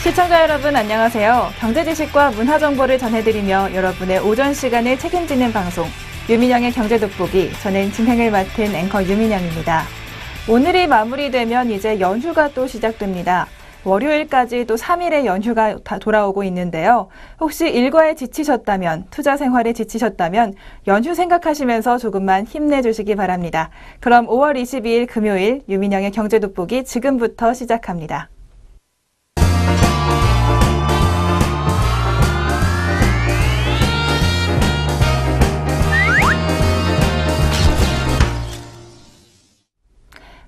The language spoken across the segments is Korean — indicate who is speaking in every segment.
Speaker 1: 시청자 여러분 안녕하세요. 경제지식과 문화정보를 전해드리며 여러분의 오전 시간을 책임지는 방송 유민영의 경제돋보기, 저는 진행을 맡은 앵커 유민영입니다. 오늘이 마무리되면 이제 연휴가 또 시작됩니다. 월요일까지 또 3일의 연휴가 돌아오고 있는데요. 혹시 일과에 지치셨다면, 투자 생활에 지치셨다면 연휴 생각하시면서 조금만 힘내주시기 바랍니다. 그럼 5월 22일 금요일 유민영의 경제돋보기 지금부터 시작합니다.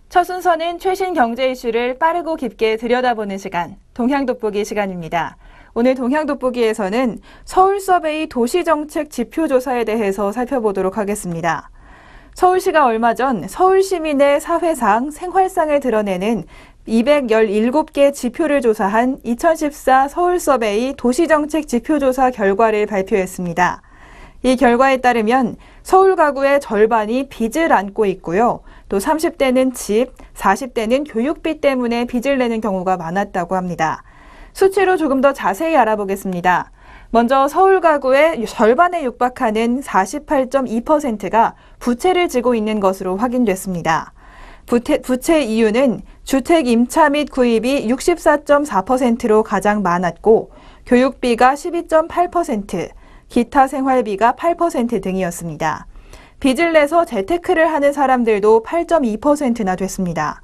Speaker 1: 첫 순서는 최신 경제 이슈를 빠르고 깊게 들여다보는 시간, 동향돋보기 시간입니다. 오늘 동향돋보기에서는 서울서베이 도시정책 지표조사에 대해서 살펴보도록 하겠습니다. 서울시가 얼마 전 서울시민의 사회상, 생활상을 드러내는 217개 지표를 조사한 2014 서울서베이 도시정책 지표조사 결과를 발표했습니다. 이 결과에 따르면 서울 가구의 절반이 빚을 안고 있고요. 또 30대는 집, 40대는 교육비 때문에 빚을 내는 경우가 많았다고 합니다. 수치로 조금 더 자세히 알아보겠습니다. 먼저 서울 가구의 절반에 육박하는 48.2%가 부채를 지고 있는 것으로 확인됐습니다. 부채 이유는 주택 임차 및 구입이 64.4%로 가장 많았고, 교육비가 12.8%, 기타 생활비가 8% 등이었습니다. 빚을 내서 재테크를 하는 사람들도 8.2%나 됐습니다.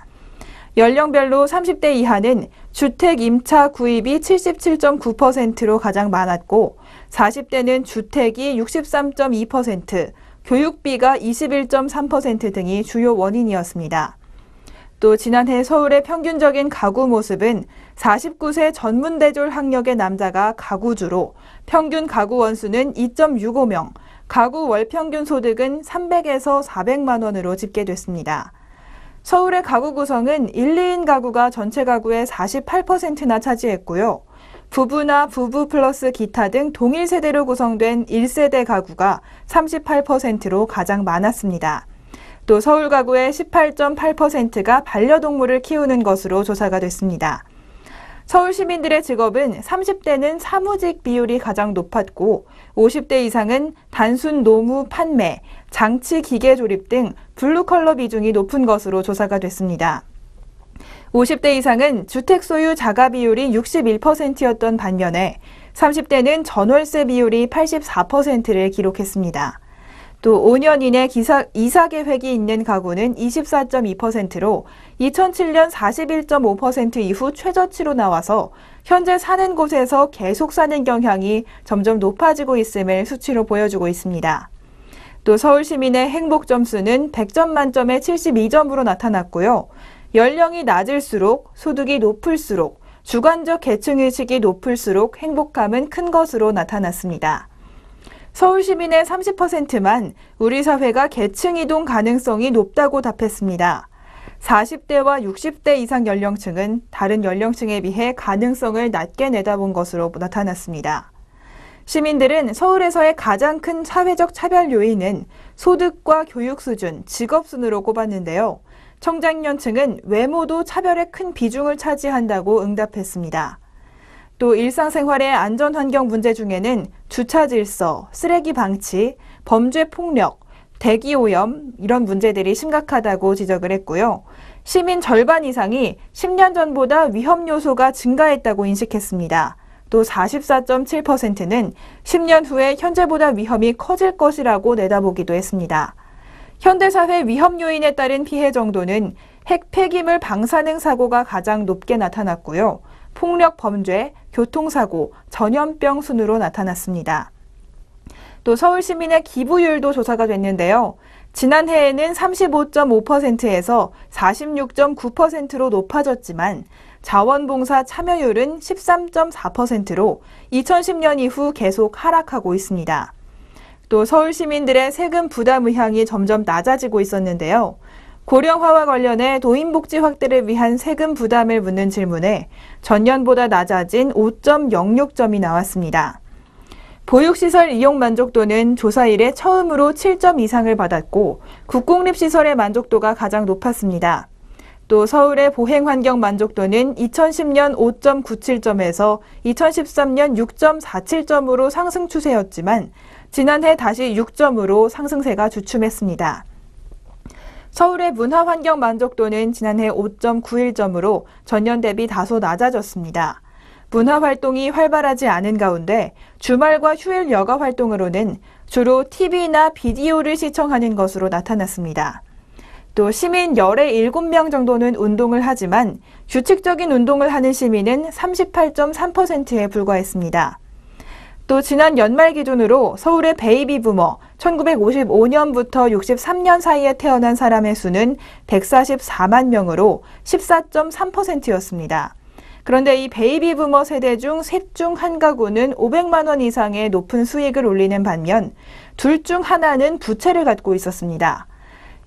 Speaker 1: 연령별로 30대 이하는 주택 임차 구입이 77.9%로 가장 많았고, 40대는 주택이 63.2%, 교육비가 21.3% 등이 주요 원인이었습니다. 또 지난해 서울의 평균적인 가구 모습은 49세 전문대졸 학력의 남자가 가구주로 평균 가구 원수는 2.65명, 가구 월평균 소득은 300에서 400만 원으로 집계됐습니다. 서울의 가구 구성은 1, 2인 가구가 전체 가구의 48%나 차지했고요. 부부나 부부 플러스 기타 등 동일 세대로 구성된 1세대 가구가 38%로 가장 많았습니다. 또 서울 가구의 18.8%가 반려동물을 키우는 것으로 조사가 됐습니다. 서울 시민들의 직업은 30대는 사무직 비율이 가장 높았고, 50대 이상은 단순 노무 판매, 장치 기계 조립 등 블루컬러 비중이 높은 것으로 조사가 됐습니다. 50대 이상은 주택 소유 자가 비율이 61%였던 반면에 30대는 전월세 비율이 84%를 기록했습니다. 또 5년 이내 이사 계획이 있는 가구는 24.2%로 2007년 41.5% 이후 최저치로 나와서 현재 사는 곳에서 계속 사는 경향이 점점 높아지고 있음을 수치로 보여주고 있습니다. 또 서울 시민의 행복 점수는 100점 만점에 72점으로 나타났고요. 연령이 낮을수록, 소득이 높을수록, 주관적 계층의식이 높을수록 행복감은 큰 것으로 나타났습니다. 서울 시민의 30%만 우리 사회가 계층 이동 가능성이 높다고 답했습니다. 40대와 60대 이상 연령층은 다른 연령층에 비해 가능성을 낮게 내다본 것으로 나타났습니다. 시민들은 서울에서의 가장 큰 사회적 차별 요인은 소득과 교육 수준, 직업 순으로 꼽았는데요. 청장년층은 외모도 차별의 큰 비중을 차지한다고 응답했습니다. 또 일상생활의 안전환경 문제 중에는 주차 질서, 쓰레기 방치, 범죄 폭력, 대기 오염 이런 문제들이 심각하다고 지적을 했고요. 시민 절반 이상이 10년 전보다 위험 요소가 증가했다고 인식했습니다. 또 44.7%는 10년 후에 현재보다 위험이 커질 것이라고 내다보기도 했습니다. 현대사회 위험 요인에 따른 피해 정도는 핵 폐기물 방사능 사고가 가장 높게 나타났고요. 폭력 범죄, 교통사고, 전염병 순으로 나타났습니다. 또 서울 시민의 기부율도 조사가 됐는데요. 지난해에는 35.5%에서 46.9%로 높아졌지만 자원봉사 참여율은 13.4%로 2010년 이후 계속 하락하고 있습니다. 또 서울 시민들의 세금 부담 의향이 점점 낮아지고 있었는데요. 고령화와 관련해 노인복지 확대를 위한 세금 부담을 묻는 질문에 전년보다 낮아진 5.06점이 나왔습니다. 보육시설 이용 만족도는 조사 이래 처음으로 7점 이상을 받았고 국공립시설의 만족도가 가장 높았습니다. 또 또 서울의 보행 환경 만족도는 2010년 5.97점에서 2013년 6.47점으로 상승 추세였지만 지난해 다시 6점으로 상승세가 주춤했습니다. 서울의 문화 환경 만족도는 지난해 5.91점으로 전년 대비 다소 낮아졌습니다. 문화 활동이 활발하지 않은 가운데 주말과 휴일 여가 활동으로는 주로 TV나 비디오를 시청하는 것으로 나타났습니다. 또 시민 열의 7명 정도는 운동을 하지만 규칙적인 운동을 하는 시민은 38.3%에 불과했습니다. 또 지난 연말 기준으로 서울의 베이비 부머 1955년부터 63년 사이에 태어난 사람의 수는 144만 명으로 14.3%였습니다. 그런데 이 베이비 부머 세대 중 셋 중 한 가구는 500만 원 이상의 높은 수익을 올리는 반면 둘 중 하나는 부채를 갖고 있었습니다.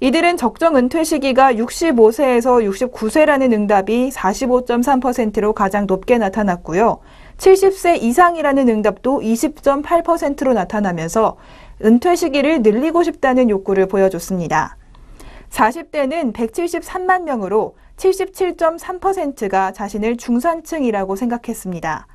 Speaker 1: 이들은 적정 은퇴 시기가 65세에서 69세라는 응답이 45.3%로 가장 높게 나타났고요. 70세 이상이라는 응답도 20.8%로 나타나면서 은퇴 시기를 늘리고 싶다는 욕구를 보여줬습니다. 40대는 173만 명으로 77.3%가 자신을 중산층이라고 생각했습니다.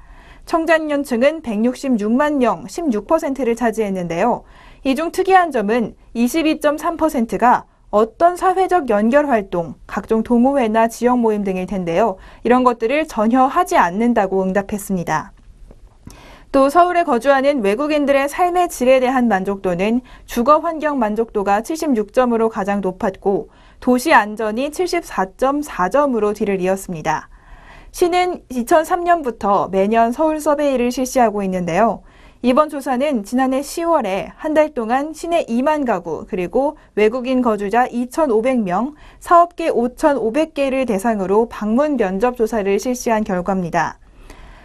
Speaker 1: 청장년층은 166만 명, 16%를 차지했는데요. 이 중 특이한 점은 22.3%가 어떤 사회적 연결 활동, 각종 동호회나 지역 모임 등일 텐데요. 이런 것들을 전혀 하지 않는다고 응답했습니다. 또 서울에 거주하는 외국인들의 삶의 질에 대한 만족도는 주거 환경 만족도가 76점으로 가장 높았고 도시 안전이 74.4점으로 뒤를 이었습니다. 시는 2003년부터 매년 서울 서베이를 실시하고 있는데요. 이번 조사는 지난해 10월에 한 달 동안 시내 2만 가구 그리고 외국인 거주자 2,500명, 사업계 5,500개를 대상으로 방문 면접 조사를 실시한 결과입니다.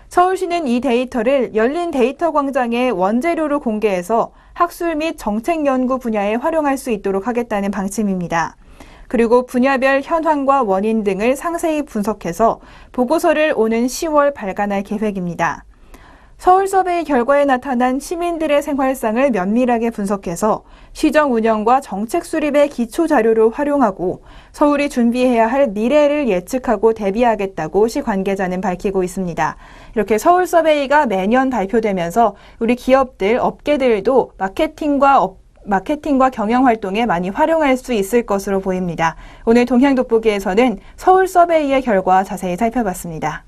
Speaker 1: 서울시는 이 데이터를 열린 데이터 광장에 원재료로 공개해서 학술 및 정책 연구 분야에 활용할 수 있도록 하겠다는 방침입니다. 그리고 분야별 현황과 원인 등을 상세히 분석해서 보고서를 오는 10월 발간할 계획입니다. 서울 서베이 결과에 나타난 시민들의 생활상을 면밀하게 분석해서 시정 운영과 정책 수립의 기초 자료로 활용하고 서울이 준비해야 할 미래를 예측하고 대비하겠다고 시 관계자는 밝히고 있습니다. 이렇게 서울 서베이가 매년 발표되면서 우리 기업들, 업계들도 마케팅과 경영 활동에 많이 활용할 수 있을 것으로 보입니다. 오늘 동향돋보기에서는 서울 서베이의 결과 자세히 살펴봤습니다.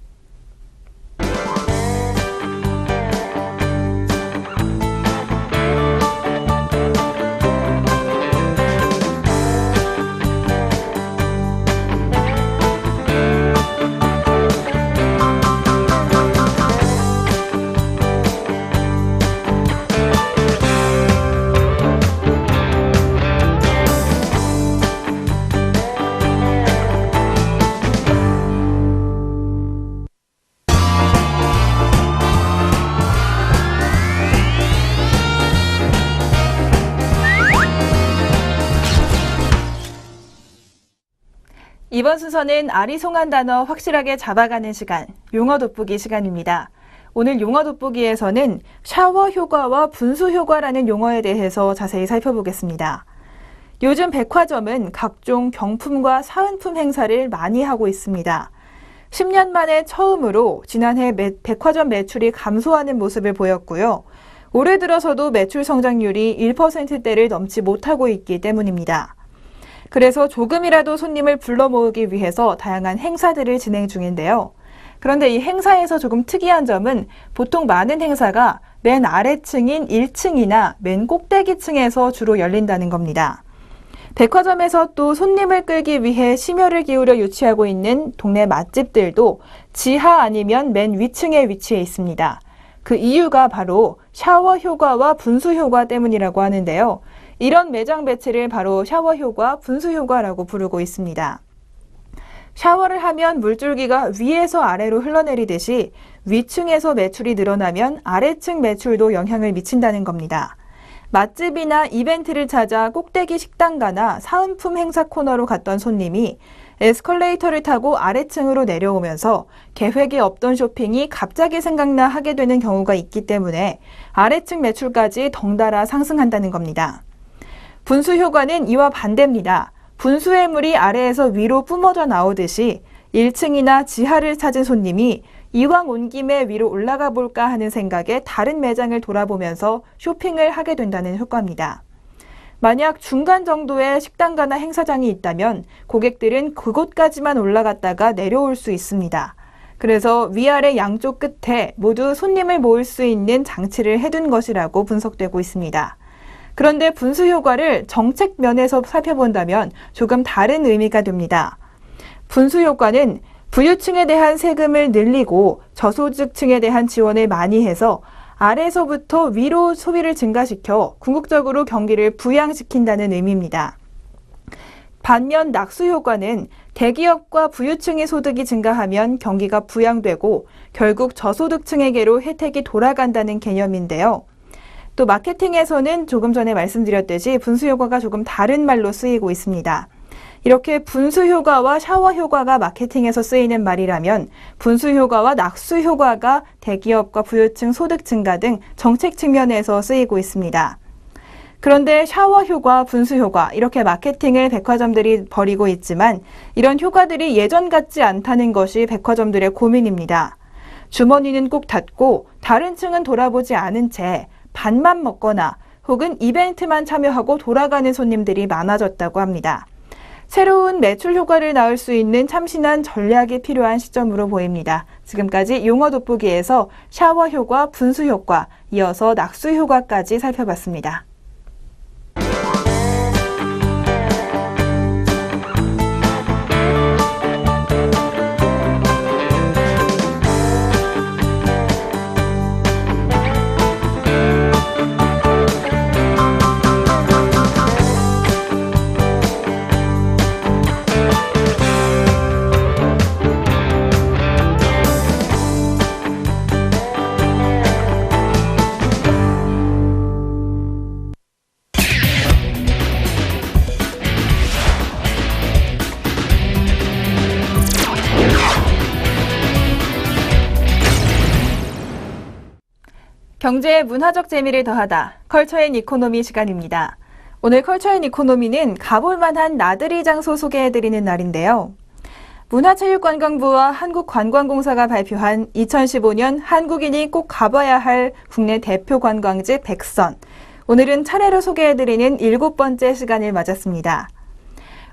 Speaker 1: 이번 순서는 아리송한 단어 확실하게 잡아가는 시간, 용어 돋보기 시간입니다. 오늘 용어 돋보기에서는 샤워 효과와 분수 효과라는 용어에 대해서 자세히 살펴보겠습니다. 요즘 백화점은 각종 경품과 사은품 행사를 많이 하고 있습니다. 10년 만에 처음으로 지난해 백화점 매출이 감소하는 모습을 보였고요. 올해 들어서도 매출 성장률이 1%대를 넘지 못하고 있기 때문입니다. 그래서 조금이라도 손님을 불러 모으기 위해서 다양한 행사들을 진행 중인데요. 그런데 이 행사에서 조금 특이한 점은 보통 많은 행사가 맨 아래층인 1층이나 맨 꼭대기층에서 주로 열린다는 겁니다. 백화점에서 또 손님을 끌기 위해 심혈을 기울여 유치하고 있는 동네 맛집들도 지하 아니면 맨 위층에 위치해 있습니다. 그 이유가 바로 샤워 효과와 분수 효과 때문이라고 하는데요. 이런 매장 배치를 바로 샤워 효과, 분수 효과라고 부르고 있습니다. 샤워를 하면 물줄기가 위에서 아래로 흘러내리듯이 위층에서 매출이 늘어나면 아래층 매출도 영향을 미친다는 겁니다. 맛집이나 이벤트를 찾아 꼭대기 식당가나 사은품 행사 코너로 갔던 손님이 에스컬레이터를 타고 아래층으로 내려오면서 계획에 없던 쇼핑이 갑자기 생각나 하게 되는 경우가 있기 때문에 아래층 매출까지 덩달아 상승한다는 겁니다. 분수 효과는 이와 반대입니다. 분수의 물이 아래에서 위로 뿜어져 나오듯이 1층이나 지하를 찾은 손님이 이왕 온 김에 위로 올라가 볼까 하는 생각에 다른 매장을 돌아보면서 쇼핑을 하게 된다는 효과입니다. 만약 중간 정도의 식당가나 행사장이 있다면 고객들은 그곳까지만 올라갔다가 내려올 수 있습니다. 그래서 위아래 양쪽 끝에 모두 손님을 모을 수 있는 장치를 해둔 것이라고 분석되고 있습니다. 그런데 분수 효과를 정책 면에서 살펴본다면 조금 다른 의미가 됩니다. 분수 효과는 부유층에 대한 세금을 늘리고 저소득층에 대한 지원을 많이 해서 아래에서부터 위로 소비를 증가시켜 궁극적으로 경기를 부양시킨다는 의미입니다. 반면 낙수 효과는 대기업과 부유층의 소득이 증가하면 경기가 부양되고 결국 저소득층에게로 혜택이 돌아간다는 개념인데요. 또 마케팅에서는 조금 전에 말씀드렸듯이 분수 효과가 조금 다른 말로 쓰이고 있습니다. 이렇게 분수 효과와 샤워 효과가 마케팅에서 쓰이는 말이라면 분수 효과와 낙수 효과가 대기업과 부유층 소득 증가 등 정책 측면에서 쓰이고 있습니다. 그런데 샤워 효과, 분수 효과 이렇게 마케팅을 백화점들이 벌이고 있지만 이런 효과들이 예전 같지 않다는 것이 백화점들의 고민입니다. 주머니는 꼭 닫고 다른 층은 돌아보지 않은 채 밥만 먹거나 혹은 이벤트만 참여하고 돌아가는 손님들이 많아졌다고 합니다. 새로운 매출 효과를 낳을 수 있는 참신한 전략이 필요한 시점으로 보입니다. 지금까지 용어 돋보기에서 샤워 효과, 분수 효과, 이어서 낙수 효과까지 살펴봤습니다. 경제의 문화적 재미를 더하다. 컬처 앤 이코노미 시간입니다. 오늘 컬처 앤 이코노미는 가볼 만한 나들이 장소 소개해드리는 날인데요. 문화체육관광부와 한국관광공사가 발표한 2015년 한국인이 꼭 가봐야 할 국내 대표 관광지 100선. 오늘은 차례로 소개해드리는 7번째 시간을 맞았습니다.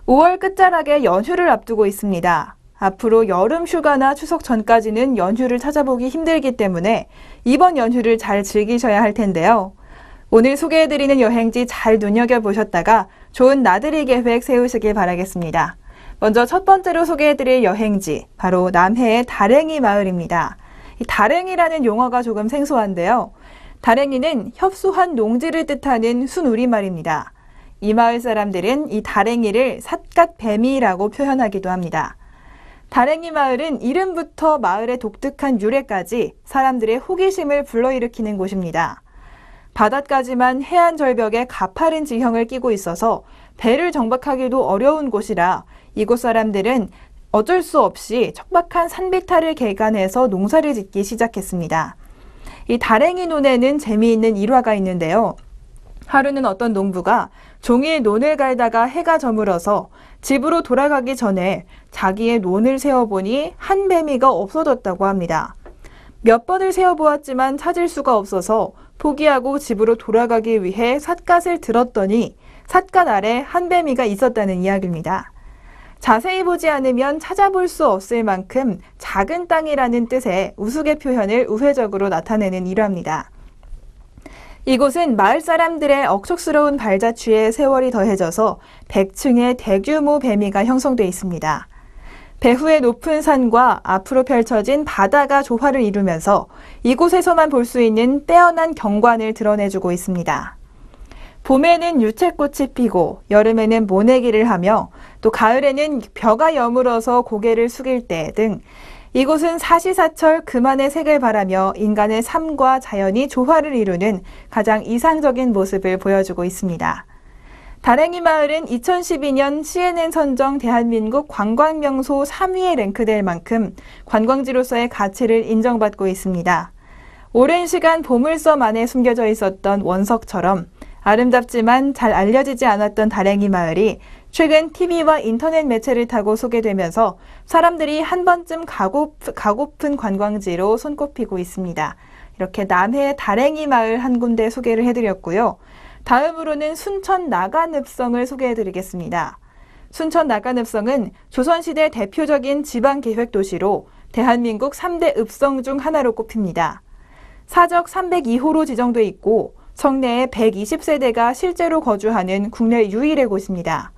Speaker 1: 5월 끝자락에 연휴를 앞두고 있습니다. 앞으로 여름 휴가나 추석 전까지는 연휴를 찾아보기 힘들기 때문에 이번 연휴를 잘 즐기셔야 할 텐데요. 오늘 소개해드리는 여행지 잘 눈여겨보셨다가 좋은 나들이 계획 세우시길 바라겠습니다. 먼저 첫 번째로 소개해드릴 여행지, 바로 남해의 다랭이 마을입니다. 이 다랭이라는 용어가 조금 생소한데요. 다랭이는 협소한 농지를 뜻하는 순우리말입니다. 이 마을 사람들은 이 다랭이를 삿갓뱀이라고 표현하기도 합니다. 다랭이 마을은 이름부터 마을의 독특한 유래까지 사람들의 호기심을 불러일으키는 곳입니다. 바닷가지만 해안 절벽에 가파른 지형을 끼고 있어서 배를 정박하기도 어려운 곳이라 이곳 사람들은 어쩔 수 없이 척박한 산비탈을 개간해서 농사를 짓기 시작했습니다. 이 다랭이 논에는 재미있는 일화가 있는데요. 하루는 어떤 농부가 종일 논을 갈다가 해가 저물어서 집으로 돌아가기 전에 자기의 논을 세어보니 한 뱀이가 없어졌다고 합니다. 몇 번을 세어보았지만 찾을 수가 없어서 포기하고 집으로 돌아가기 위해 삿갓을 들었더니 삿갓 아래 한 뱀이가 있었다는 이야기입니다. 자세히 보지 않으면 찾아볼 수 없을 만큼 작은 땅이라는 뜻의 우스갯 표현을 우회적으로 나타내는 일화입니다. 이곳은 마을 사람들의 억척스러운 발자취에 세월이 더해져서 100층의 대규모 뱀이가 형성돼 있습니다. 배후의 높은 산과 앞으로 펼쳐진 바다가 조화를 이루면서 이곳에서만 볼 수 있는 빼어난 경관을 드러내주고 있습니다. 봄에는 유채꽃이 피고 여름에는 모내기를 하며 또 가을에는 벼가 여물어서 고개를 숙일 때 등 이곳은 사시사철 그만의 색을 바라며 인간의 삶과 자연이 조화를 이루는 가장 이상적인 모습을 보여주고 있습니다. 다랭이 마을은 2012년 CNN 선정 대한민국 관광명소 3위에 랭크될 만큼 관광지로서의 가치를 인정받고 있습니다. 오랜 시간 보물섬 안에 숨겨져 있었던 원석처럼 아름답지만 잘 알려지지 않았던 다랭이 마을이 최근 TV와 인터넷 매체를 타고 소개되면서 사람들이 한 번쯤 가고픈 관광지로 손꼽히고 있습니다. 이렇게 남해 다랭이 마을 한 군데 소개를 해드렸고요. 다음으로는 순천 나간읍성을 소개해드리겠습니다. 순천 나간읍성은 조선시대 대표적인 지방계획도시로 대한민국 3대 읍성 중 하나로 꼽힙니다. 사적 302호로 지정돼 있고 성내에 120세대가 실제로 거주하는 국내 유일의 곳입니다.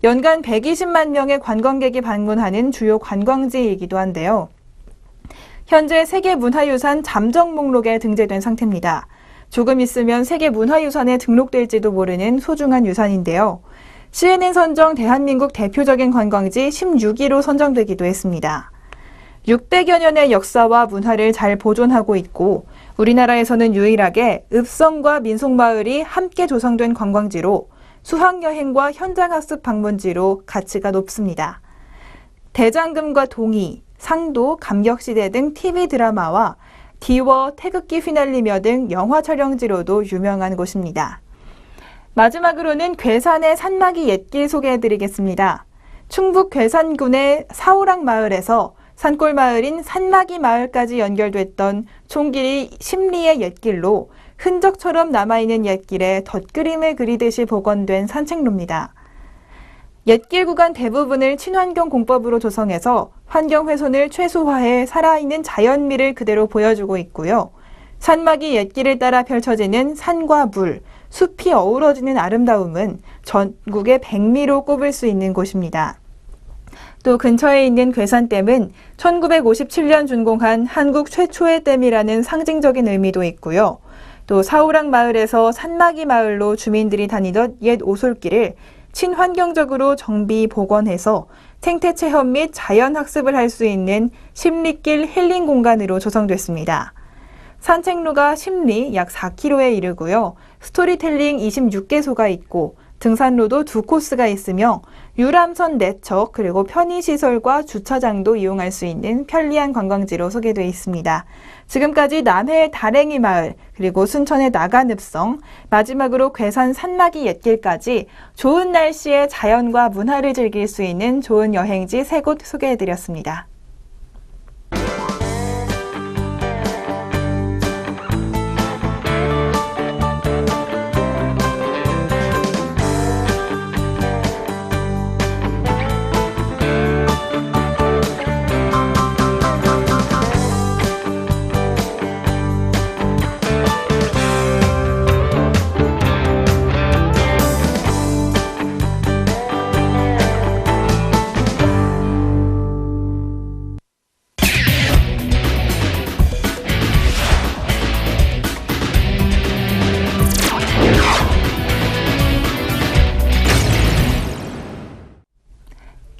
Speaker 1: 연간 120만 명의 관광객이 방문하는 주요 관광지이기도 한데요. 현재 세계문화유산 잠정 목록에 등재된 상태입니다. 조금 있으면 세계문화유산에 등록될지도 모르는 소중한 유산인데요. CNN 선정 대한민국 대표적인 관광지 16위로 선정되기도 했습니다. 600여 년의 역사와 문화를 잘 보존하고 있고 우리나라에서는 유일하게 읍성과 민속마을이 함께 조성된 관광지로 수학여행과 현장학습 방문지로 가치가 높습니다. 대장금과 동이, 상도, 감격시대 등 TV 드라마와 디워, 태극기 휘날리며 등 영화 촬영지로도 유명한 곳입니다. 마지막으로는 괴산의 산막이 옛길 소개해드리겠습니다. 충북 괴산군의 사오락 마을에서 산골 마을인 산막이 마을까지 연결됐던 총 길이 10리의 옛길로 흔적처럼 남아있는 옛길에 덧그림을 그리듯이 복원된 산책로입니다. 옛길 구간 대부분을 친환경 공법으로 조성해서 환경 훼손을 최소화해 살아있는 자연미를 그대로 보여주고 있고요. 산막이 옛길을 따라 펼쳐지는 산과 물, 숲이 어우러지는 아름다움은 전국의 백미로 꼽을 수 있는 곳입니다. 또 근처에 있는 괴산댐은 1957년 준공한 한국 최초의 댐이라는 상징적인 의미도 있고요. 또 사오락 마을에서 산막이 마을로 주민들이 다니던 옛 오솔길을 친환경적으로 정비 복원해서 생태 체험 및 자연 학습을 할 수 있는 10리길 힐링 공간으로 조성됐습니다. 산책로가 10리 약 4km에 이르고요. 스토리텔링 26개소가 있고 등산로도 2코스가 있으며 유람선 4척 그리고 편의시설과 주차장도 이용할 수 있는 편리한 관광지로 소개되어 있습니다. 지금까지 남해의 다랭이 마을 그리고 순천의 나간읍성 마지막으로 괴산 산막이 옛길까지 좋은 날씨에 자연과 문화를 즐길 수 있는 좋은 여행지 3곳 소개해드렸습니다.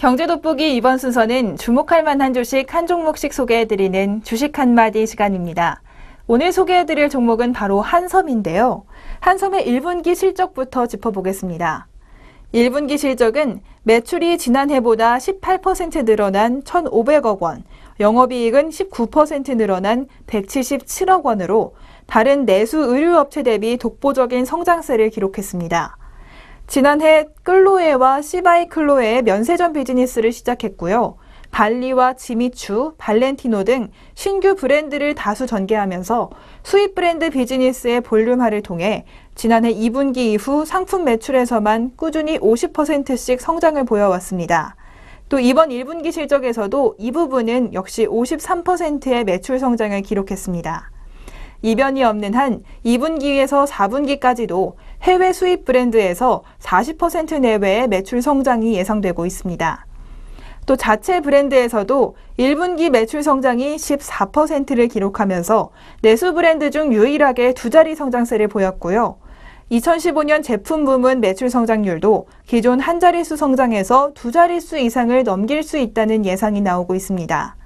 Speaker 1: 경제 돋보기 이번 순서는 주목할 만한 주식 한 종목씩 소개해드리는 주식 한마디 시간입니다. 오늘 소개해드릴 종목은 바로 한섬인데요. 한섬의 1분기 실적부터 짚어보겠습니다. 1분기 실적은 매출이 지난해보다 18% 늘어난 1,500억 원, 영업이익은 19% 늘어난 177억 원으로 다른 내수 의류업체 대비 독보적인 성장세를 기록했습니다. 지난해 클로에와 시바이클로에의 면세점 비즈니스를 시작했고요. 발리와 지미추, 발렌티노 등 신규 브랜드를 다수 전개하면서 수입 브랜드 비즈니스의 볼륨화를 통해 지난해 2분기 이후 상품 매출에서만 꾸준히 50%씩 성장을 보여왔습니다. 또 이번 1분기 실적에서도 이 부분은 역시 53%의 매출 성장을 기록했습니다. 이변이 없는 한 2분기에서 4분기까지도 해외 수입 브랜드에서 40% 내외의 매출 성장이 예상되고 있습니다. 또 자체 브랜드에서도 1분기 매출 성장이 14%를 기록하면서 내수 브랜드 중 유일하게 두 자리 성장세를 보였고요. 2015년 제품 부문 매출 성장률도 기존 한 자릿수 성장에서 두 자릿수 이상을 넘길 수 있다는 예상이 나오고 있습니다.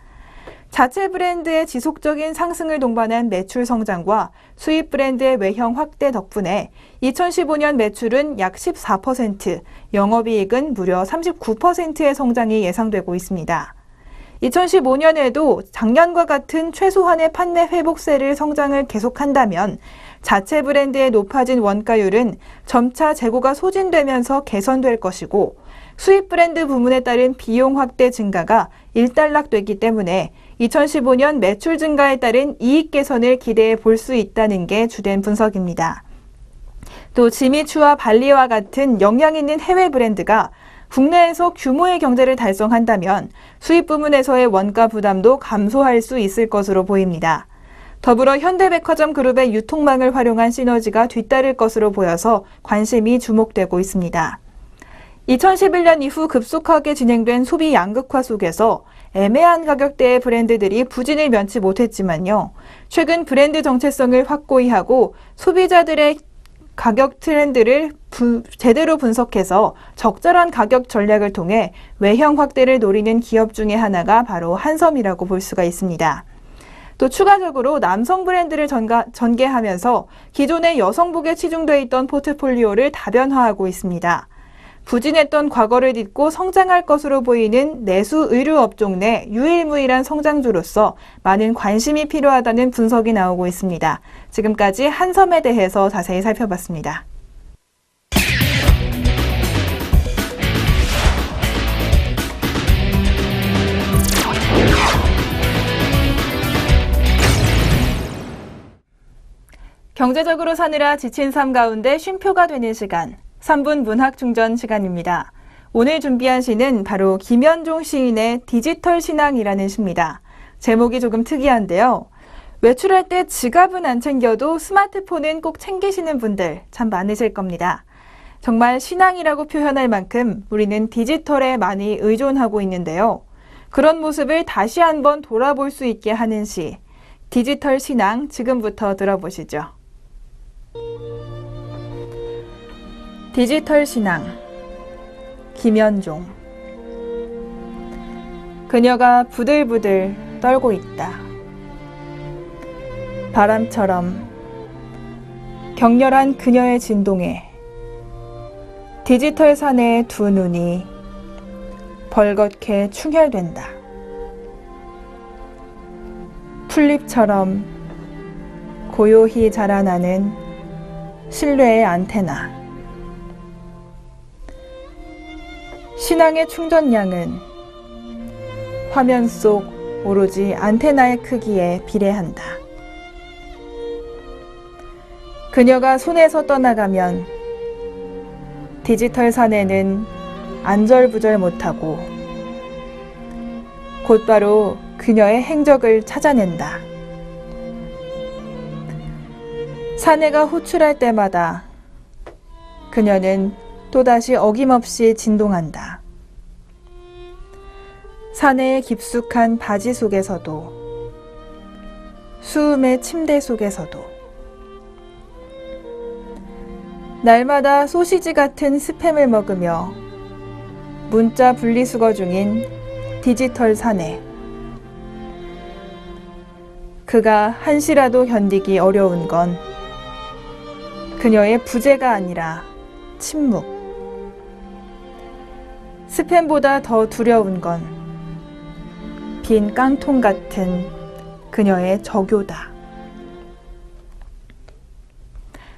Speaker 1: 자체 브랜드의 지속적인 상승을 동반한 매출 성장과 수입 브랜드의 외형 확대 덕분에 2015년 매출은 약 14%, 영업이익은 무려 39%의 성장이 예상되고 있습니다. 2015년에도 작년과 같은 최소한의 판매 회복세를 성장을 계속한다면 자체 브랜드의 높아진 원가율은 점차 재고가 소진되면서 개선될 것이고 수입 브랜드 부문에 따른 비용 확대 증가가 일단락됐기 때문에 2015년 매출 증가에 따른 이익 개선을 기대해 볼 수 있다는 게 주된 분석입니다. 또 지미추와 발리와 같은 영향 있는 해외 브랜드가 국내에서 규모의 경제를 달성한다면 수입 부문에서의 원가 부담도 감소할 수 있을 것으로 보입니다. 더불어 현대백화점 그룹의 유통망을 활용한 시너지가 뒤따를 것으로 보여서 관심이 주목되고 있습니다. 2011년 이후 급속하게 진행된 소비 양극화 속에서 애매한 가격대의 브랜드들이 부진을 면치 못했지만요. 최근 브랜드 정체성을 확고히 하고 소비자들의 가격 트렌드를 제대로 분석해서 적절한 가격 전략을 통해 외형 확대를 노리는 기업 중에 하나가 바로 한섬이라고 볼 수가 있습니다. 또 추가적으로 남성 브랜드를 전개하면서 기존의 여성복에 치중되어 있던 포트폴리오를 다변화하고 있습니다. 부진했던 과거를 딛고 성장할 것으로 보이는 내수 의류 업종 내 유일무이한 성장주로서 많은 관심이 필요하다는 분석이 나오고 있습니다. 지금까지 한섬에 대해서 자세히 살펴봤습니다. 경제적으로 사느라 지친 삶 가운데 쉼표가 되는 시간. 3분 문학 충전 시간입니다. 오늘 준비한 시는 바로 김현종 시인의 디지털 신앙이라는 시입니다. 제목이 조금 특이한데요. 외출할 때 지갑은 안 챙겨도 스마트폰은 꼭 챙기시는 분들 참 많으실 겁니다. 정말 신앙이라고 표현할 만큼 우리는 디지털에 많이 의존하고 있는데요. 그런 모습을 다시 한번 돌아볼 수 있게 하는 시, 디지털 신앙 지금부터 들어보시죠. 디지털 신앙, 김현종. 그녀가 부들부들 떨고 있다. 바람처럼 격렬한 그녀의 진동에 디지털 산의 두 눈이 벌겋게 충혈된다. 풀잎처럼 고요히 자라나는 실내의 안테나. 신앙의 충전량은 화면 속 오로지 안테나의 크기에 비례한다. 그녀가 손에서 떠나가면 디지털 사내는 안절부절 못하고 곧바로 그녀의 행적을 찾아낸다. 사내가 호출할 때마다 그녀는 또다시 어김없이 진동한다. 사내의 깊숙한 바지 속에서도, 수음의 침대 속에서도, 날마다 소시지 같은 스팸을 먹으며 문자 분리수거 중인 디지털 사내. 그가 한시라도 견디기 어려운 건 그녀의 부재가 아니라 침묵. 스팸보다 더 두려운 건 빈 깡통 같은 그녀의 저교다.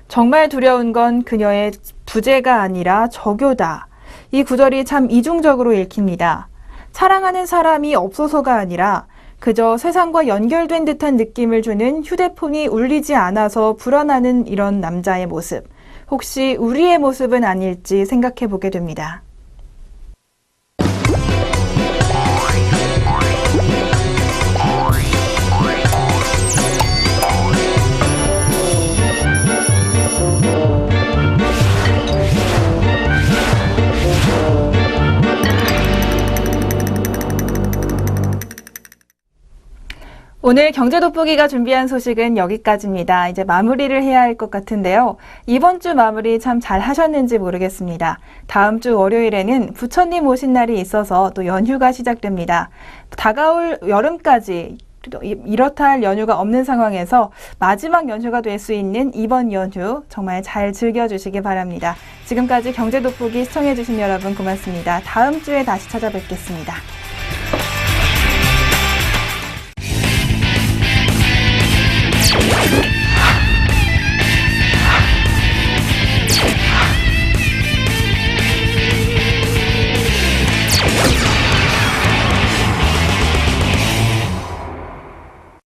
Speaker 1: 정말 두려운 건 그녀의 부재가 아니라 저교다. 이 구절이 참 이중적으로 읽힙니다. 사랑하는 사람이 없어서가 아니라 그저 세상과 연결된 듯한 느낌을 주는 휴대폰이 울리지 않아서 불안하는 이런 남자의 모습. 혹시 우리의 모습은 아닐지 생각해 보게 됩니다. 오늘 경제돋보기가 준비한 소식은 여기까지입니다. 이제 마무리를 해야 할 것 같은데요. 이번 주 마무리 참 잘 하셨는지 모르겠습니다. 다음 주 월요일에는 부처님 오신 날이 있어서 또 연휴가 시작됩니다. 다가올 여름까지 이렇다 할 연휴가 없는 상황에서 마지막 연휴가 될 수 있는 이번 연휴 정말 잘 즐겨주시기 바랍니다. 지금까지 경제돋보기 시청해주신 여러분 고맙습니다. 다음 주에 다시 찾아뵙겠습니다.